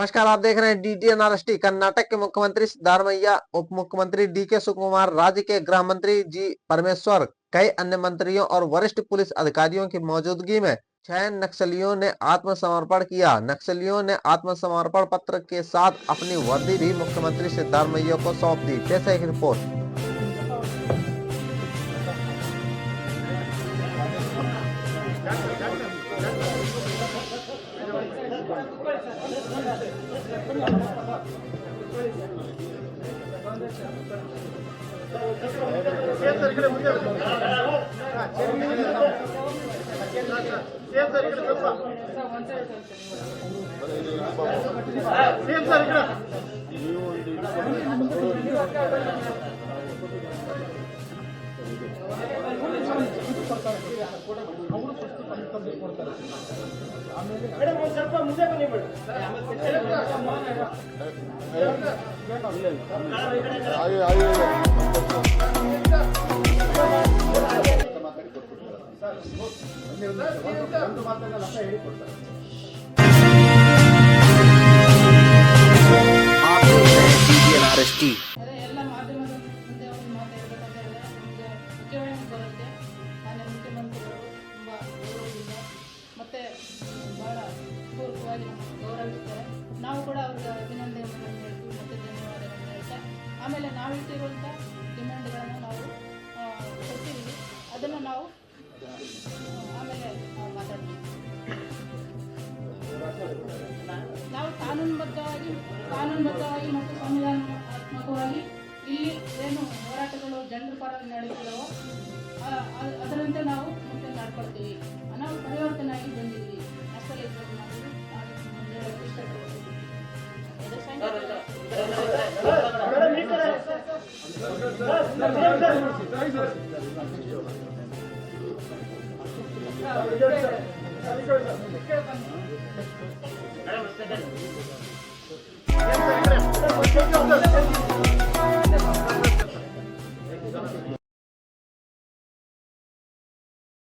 नमस्कार, आप देख रहे हैं DDNRST। कर्नाटक के मुख्यमंत्री सिद्धारमैया, उप मुख्यमंत्री DK शिवकुमार, राज्य के गृह मंत्री जी परमेश्वर, कई अन्य मंत्रियों और वरिष्ठ पुलिस अधिकारियों की मौजूदगी में 6 नक्सलियों ने आत्मसमर्पण किया। नक्सलियों ने आत्मसमर्पण पत्र के साथ अपनी वर्दी भी मुख्यमंत्री सिद्धारमैया को सौंप दी। पेश है एक रिपोर्ट। ಎಲ್ಲ ಮಾಧ್ಯಮದ ಮುಂದೆ ಒಂದು ಮಾತಾಡಬೇಕಾದ್ರೆ ನಮಗೆ ಮುಖ್ಯವಾಗಿ ಬರುತ್ತೆ. ಮಾನ್ಯ ಮುಖ್ಯಮಂತ್ರಿಗಳು ತುಂಬ ಗೌರವದಿಂದ ಮತ್ತು ಭಾಳ ಪೂರ್ವಕವಾಗಿ ಗೌರವಿಸ್ತಾರೆ. ನಾವು ಕೂಡ ಅವ್ರಿಗೆ ಅಭಿನಂದನೆಗಳನ್ನು ಹೇಳ್ತೀವಿ ಮತ್ತು ಧನ್ಯವಾದಗಳನ್ನು ಹೇಳ್ತಾ ಆಮೇಲೆ ನಾವು ಇಟ್ಟಿರುವಂಥ ಡಿಮ್ಯಾಂಡ್ಗಳನ್ನು ನಾವು ಕೊಡ್ತೀವಿ. ಅದನ್ನು ನಾವು ಆಮೇಲೆ ಮಾತಾಡ್ತೀವಿ. ನಾವು ಕಾನೂನುಬದ್ಧವಾಗಿ ಮತ್ತು ಸಂವಿಧಾನಾತ್ಮಕವಾಗಿ ಇಲ್ಲಿ ಏನು ಹೋರಾಟಗಳು ಜನರ ಪರವಾಗಿ ನಡೆಯುತ್ತದೋ ಅದರಂತೆ ನಾವು ಮುಂದೆ ನಡ್ಕೊಳ್ತೀವಿ. ನಾವು ಪರಿವರ್ತನೆಯಾಗಿ ಬಂದಿದ್ದೀವಿ. ಅಷ್ಟೇ ಹೇಳಕ್ಕೆ ಇಷ್ಟಪಡ್ತೀವಿ.